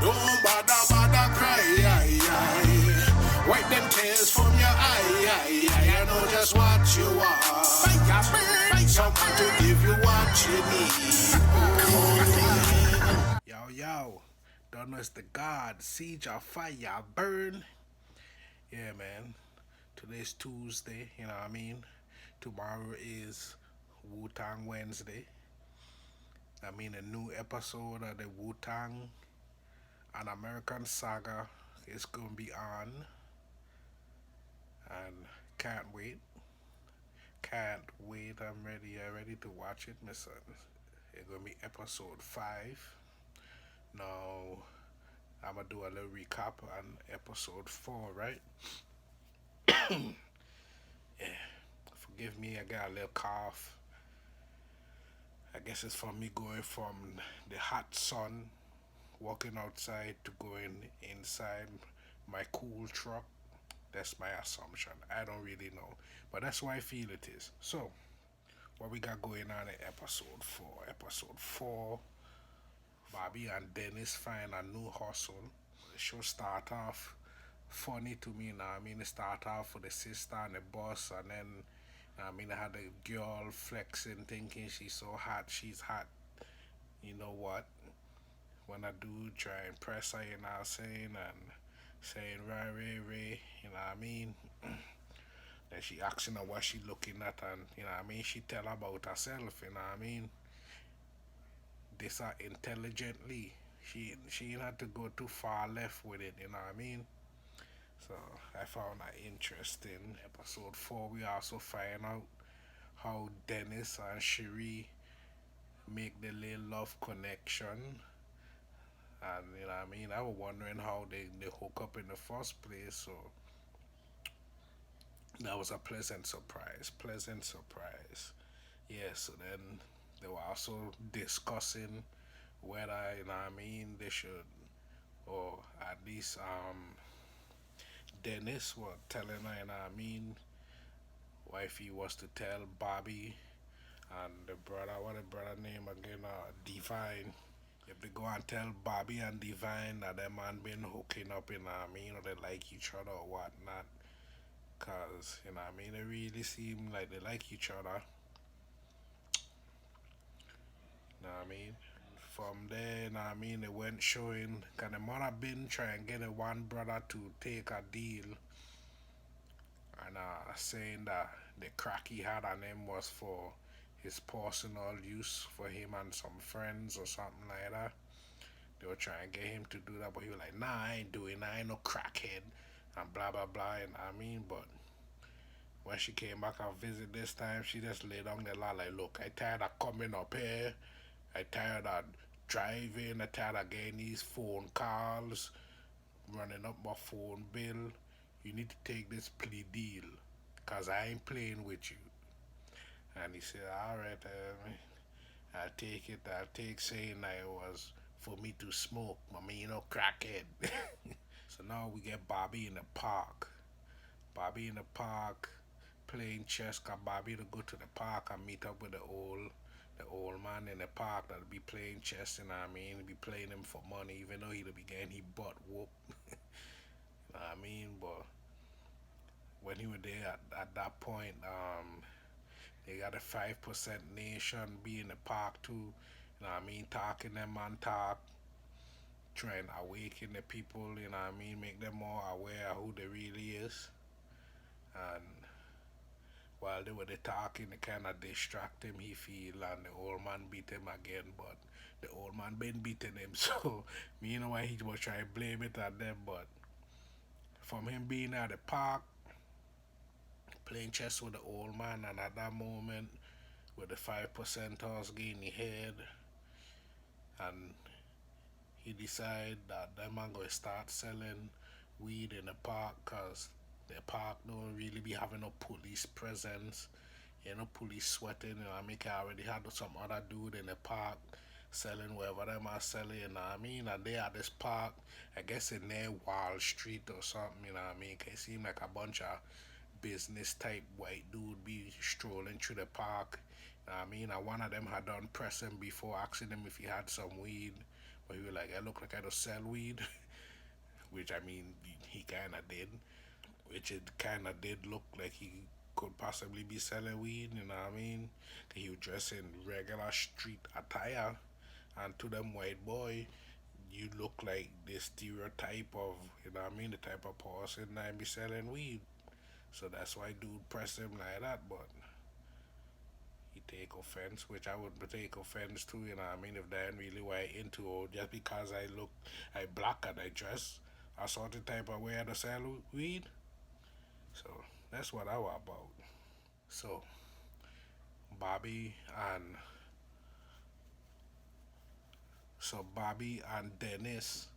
Don't bother cry. Wipe them tears from your eye. I know just what you want. Someone to give you what you need. Yo, don't know it's the God, Seja, Fiyahbun. Yeah, man. Today's Tuesday, you know what I mean? Tomorrow is Wu-Tang Wednesday. I mean, a new episode of the Wu-Tang and American Saga is going to be on. And can't wait. Can't wait. I'm ready. I'm ready to watch it, my son. It's going to be episode 5. Now, I'm going to do a little recap on episode 4, right? Yeah. Forgive me, I got a little cough. I guess it's from me going from the hot sun, walking outside, to going inside my cool truck. That's my assumption. I don't really know. But that's why I feel it is. So, what we got going on in episode 4? Episode 4, Bobby and Dennis find a new hustle. The show start off funny to me now. I mean, it start off with the sister and the boss, and then I mean, I had a girl flexing, thinking she's so hot, she's hot. You know what? When I do try and press her, you know, saying Ray, you know what I mean? Then she asking her what she looking at, and you know what I mean? She tell about herself, you know what I mean? This are intelligently. She ain't had to go too far left with it, you know what I mean? So I found that interesting. Episode 4, we also find out how Dennis and Cherie make the little love connection. And you know what I mean? I was wondering how they hook up in the first place. So that was a pleasant surprise. Pleasant surprise. Yeah, so then they were also discussing whether, you know what I mean, they should, or at least Dennis was telling her, you know what I mean, wifey was to tell Bobby and the brother, what the brother name again, Divine. If they go and tell Bobby and Divine that them man been hooking up, you know what I mean, or they like each other or whatnot. Cause, you know what I mean, they really seem like they like each other. You know what I mean? From there, you know what I mean, they went showing, cause the mother been trying to get a one brother to take a deal, and saying that the crack he had on him was for his personal use for him and some friends or something like that. They were trying to get him to do that, but he was like, nah, I ain't doing that, I ain't no crackhead, and blah blah blah, and I mean, but when she came back and visit this time, she just laid on the law like, look, I tired of coming up here, I tired of driving, I tired of getting these phone calls, running up my phone bill. You need to take this plea deal, cause I ain't playing with you. And he said, all right, I'll take it. I'll take saying that it was for me to smoke. I mean, you know, crackhead. So now we get Bobby in the park. Bobby in the park playing chess. Cause Bobby to go to the park and meet up with the old man in the park that'll be playing chess, you know what I mean? He'll be playing him for money, even though he'll be getting his butt whooped. You know what I mean? But when he was there at that point, they got a 5% nation be in the park too. You know what I mean? Talking them man talk, trying to awaken the people, you know what I mean? Make them more aware of who they really is. And while they were there talking, they kind of distract him, he feel, and the old man beat him again, but the old man been beating him, so me, you know why he was trying to blame it on them, but from him being at the park, playing chess with the old man, and at that moment, with the 5% horse getting his head, and he decided that them man going to start selling weed in the park, because the park don't really be having no police presence, you know, police sweating, you know, I mean, I already had some other dude in the park selling wherever them are selling, you know what I mean, and they at this park, I guess in their Wall Street or something, you know what I mean, it seem like a bunch of business type white dude be strolling through the park, you know what I mean, and one of them had done press him before, asking him if he had some weed, But he was like, I look like I don't sell weed, which I mean, he kind of did. Which it kind of did look like he could possibly be selling weed, you know what I mean? He was dressed in regular street attire, and to them white boy, you look like the stereotype of, you know what I mean, the type of person that be selling weed. So that's why dude pressed him like that, but he take offense, which I would take offense to, you know what I mean, if they ain't really what I into, or just because I black and I dress a certain type of way to sell weed. So that's what I was about. So Bobby and Bobby and Dennis,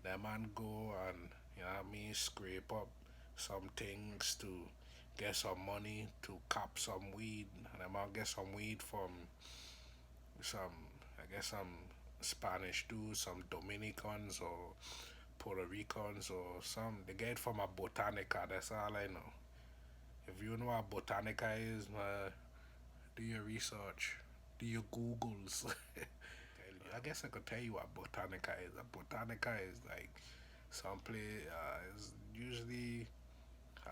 that man go and, you know what I mean, scrape up some things to get some money to cop some weed, and that man get some weed from some, I guess, some Spanish dudes, some Dominicans or Puerto Ricans or some. They get it from a botanica. That's all I know. If you know what botanica is, do your research, do your Googles. I guess I could tell you what botanica is. A botanica is like some place. Is usually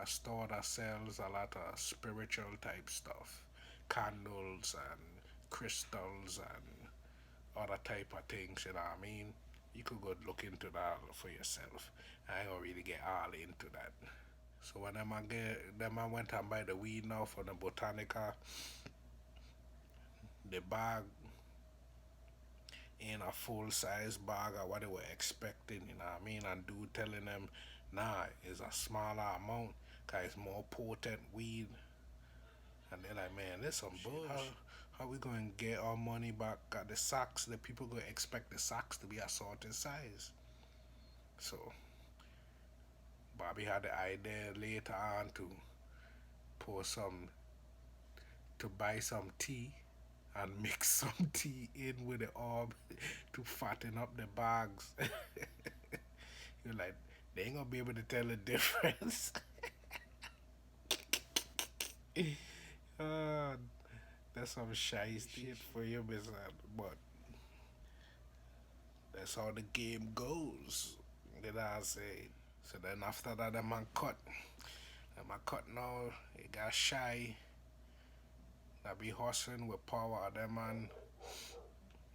a store that sells a lot of spiritual type stuff, candles and crystals and other type of things. You know what I mean? You could go look into that for yourself. I don't really get all into that. So when them I went and buy the weed now for the botanica, the bag in a full size bag or what they were expecting, you know what I mean? And dude telling them, nah, it's a smaller amount because it's more potent weed. And they're like, man, this some bullshit. How we going to get our money back? Got the socks, the people going to expect the socks to be a certain size. So Bobby had the idea later on to pour some, to buy some tea and mix some tea in with the orb to fatten up the bags. You're like, they ain't gonna be able to tell the difference. uh, that's some shy shit for you, Mister. But that's how the game goes. You know what I say? So then after that, the man cut. The man cut now. He got shy. That be hustling with power. You know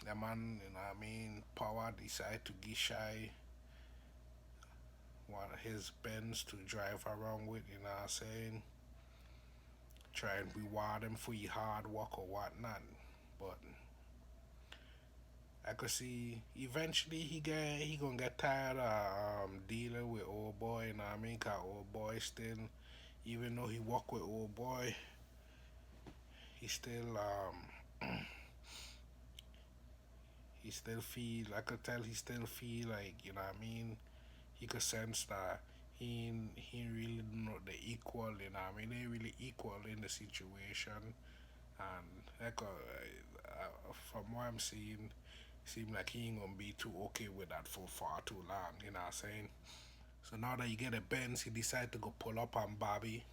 what I mean? Power decide to get shy. One of his Benz to drive around with, you know what I'm saying? Try and reward him for his hard work or whatnot. But I could see eventually he gonna get tired of dealing with old boy, you know what I mean? Cause old boy still, even though he walk with old boy, he still he still feel, I could tell he still feel like, you know what I mean? He could sense that he ain't really not the equal, you know what I mean? They ain't really equal in the situation, and like from what I'm seeing, seem like he ain't gonna be too okay with that for far too long, you know what I'm saying? So now that you get a Benz, he decided to go pull up on Bobby,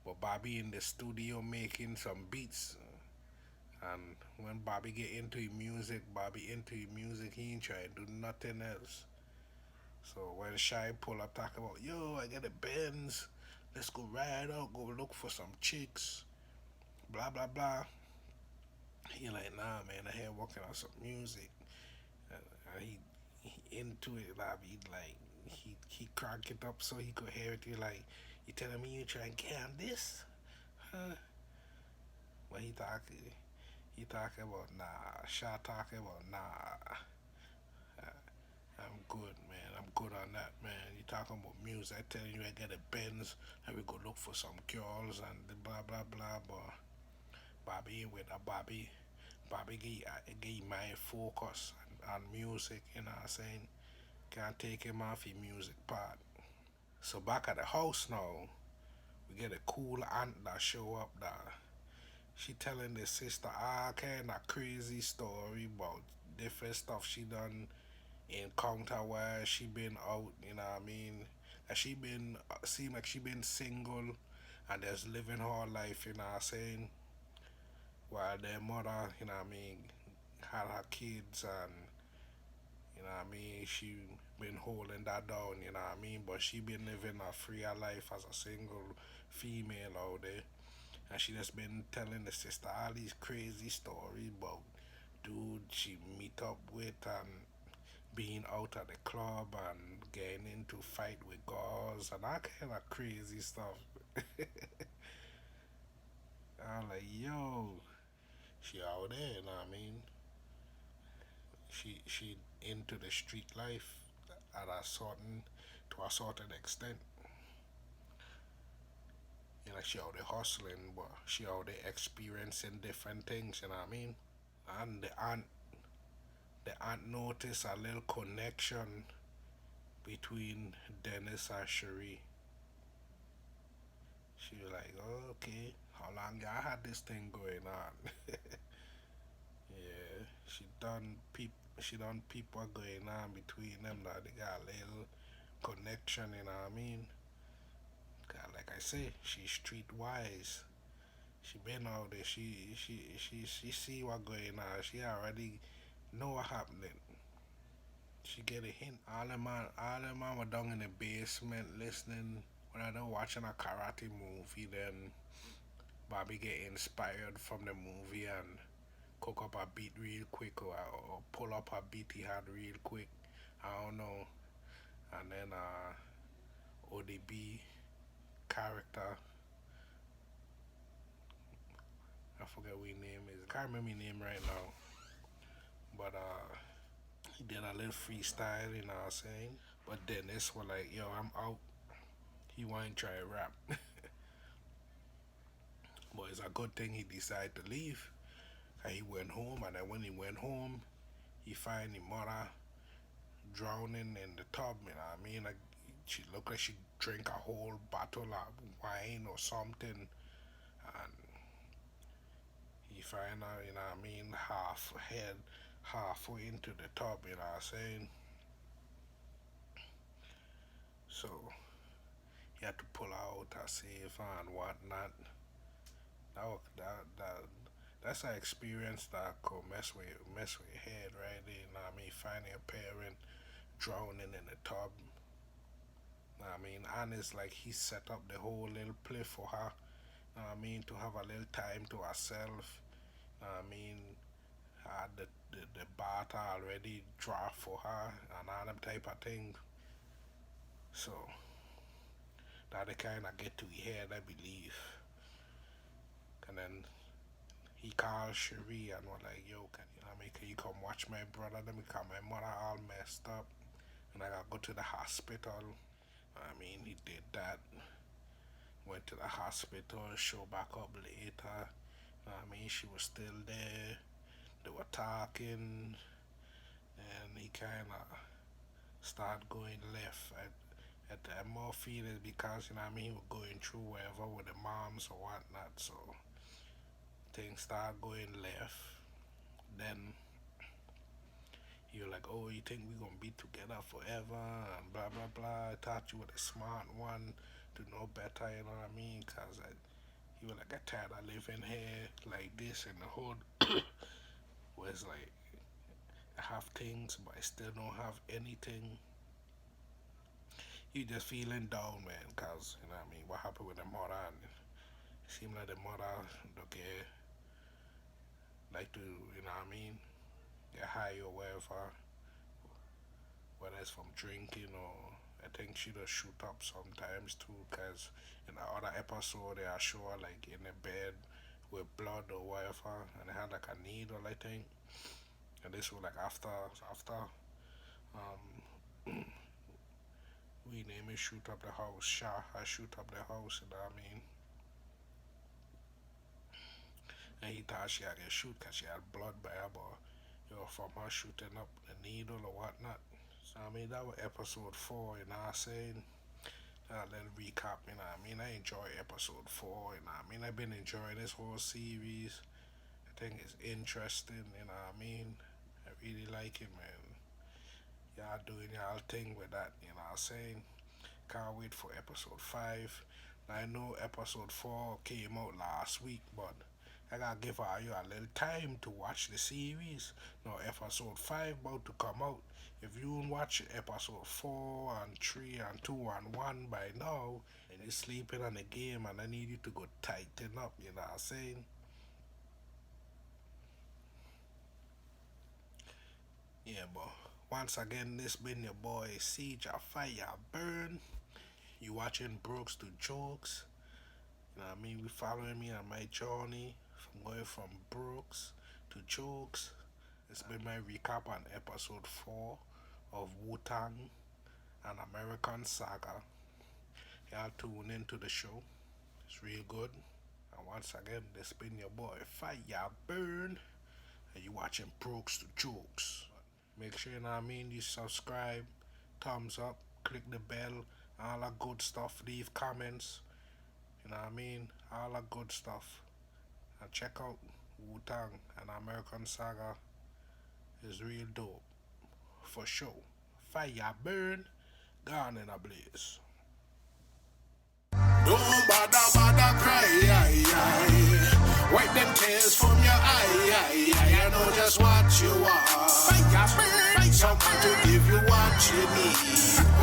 but Bobby in the studio making some beats. And when Bobby get into his music, he ain't trying to do nothing else. So when Shy pull up talking about, yo, I got a Benz, let's go ride out, go look for some chicks, blah blah blah. He like, nah man, I here working on some music. And he into it, like he crank it up so he could hear it. He like, you telling me you trying to get on this? Huh? But he talking about nah. Shy talking about nah. I'm good, man. I'm good on that, man. You talking about music? I telling you, I get a Benz, and we go look for some girls and the blah blah blah. But Bobby ain't with a Bobby. Bobby get my focus on music. You know what I'm saying? Can't take him off his music part. So back at the house now, we get a cool aunt that show up. That she telling the sister all kind of crazy story about different stuff she done encounter where she been out, you know what I mean? That she been seem like she been single and just living her life, you know what I'm saying? While their mother, you know what I mean, had her kids and You know what I mean? She been holding that down, you know what I mean? But she been living a freer life as a single female out there. And she just been telling the sister all these crazy stories about dude she meet up with and being out at the club and getting into fight with girls and that kind of crazy stuff. I'm like, yo, she out there, you know what I mean? She into the street life at a certain to a certain extent. You know, she out there hustling, but she out there experiencing different things, you know what I mean? And the aunt noticed a little connection between Dennis and Cherie. She was like, oh, okay, how long y'all had this thing going on? Yeah, she done people going on between them that they got a little connection, you know what I mean? 'Cause like I say, she's streetwise. She been out there. She see what going on. She already know what happening. She get a hint. All them man were down in the basement listening when I done watching a karate movie. Then Bobby get inspired from the movie and cook up a beat real quick or pull up a beat he had real quick. I don't know. And then ODB character, I forget what his name is. I can't remember his name right now. But he did a little freestyle, you know what I'm saying? But then this was like, yo, I'm out. He want to try rap. But it's a good thing he decided to leave. And he went home, and then when he went home, he find his mother drowning in the tub, you know what I mean? Like, she looked like she drank a whole bottle of wine or something. And he find her, you know what I mean, halfway into the tub, you know what I'm saying? So he had to pull out a save and whatnot. That's an experience that could mess with your head, right? You know what I mean? Finding a parent drowning in the tub. You know what I mean? And it's like he set up the whole little play for her. You know what I mean? To have a little time to herself. You know what I mean? Had the bath already draft for her and all them type of thing. So that they kind of get to your head, I believe. And then he called Cherie and was like, yo, can you come watch my brother? Then because my mother all messed up and I gotta go to the hospital. I mean, he did that. Went to the hospital, show back up later. I mean, she was still there. They were talking, and he kind of started going left. At the morphine is because, you know what I mean, he was going through whatever with the moms or whatnot. So things started going left. Then you're like, oh, you think we're gonna be together forever and blah blah blah. I thought you were the smart one to know better, you know what I mean? Cause you were like, I tired of living here like this in the hood, where it's like I have things but I still don't have anything. You just feeling down, man, cause you know what I mean. What happened with the mother? And it seemed like the mother, okay, like to, you know what I mean, get high or whatever, whether it's from drinking or I think she does shoot up sometimes too, cause in the other episode they are sure like in the bed with blood or whatever, and they had like a needle I think, and this was like after um we name it shoot up the house, Shah, I shoot up the house, you know what I mean, and he thought she had get shoot cause she had blood by her, but you know from her shooting up the needle or whatnot. So I mean that was episode 4, you know what I'm saying? Then recap, you know what I mean? I enjoy episode 4, you know what I mean? I've been enjoying this whole series. I think it's interesting, you know what I mean? I really like it, man. Y'all doing y'all thing with that, you know what I'm saying? Can't wait for episode 5. Now, I know episode 4 came out last week, but I gotta give you a little time to watch the series. Now episode 5 about to come out. If you don't watch episode 4 and 3 and 2 and 1 by now, and you're sleeping on the game and I need you to go tighten up, you know what I'm saying? Yeah, but once again, this been your boy Seja Fiyahbun. You watching Brooks to Jokes. You know what I mean? We following me on my journey from going from Brooks to Jokes. It's been my recap on episode 4 of Wu-Tang and American Saga. Y'all tune into the show. It's real good. And once again, this been your boy Fiyahbun. And you watching Brooks to Jokes. Make sure, you know what I mean, you subscribe, thumbs up, click the bell, all that good stuff, leave comments, you know what I mean, all that good stuff. And check out Wu-Tang and American Saga is real dope, for sure. Fiyahbun, gone in a blaze. Don't bother cry, wipe them tears from your eye, I know just what you want. Someone to give you what you need.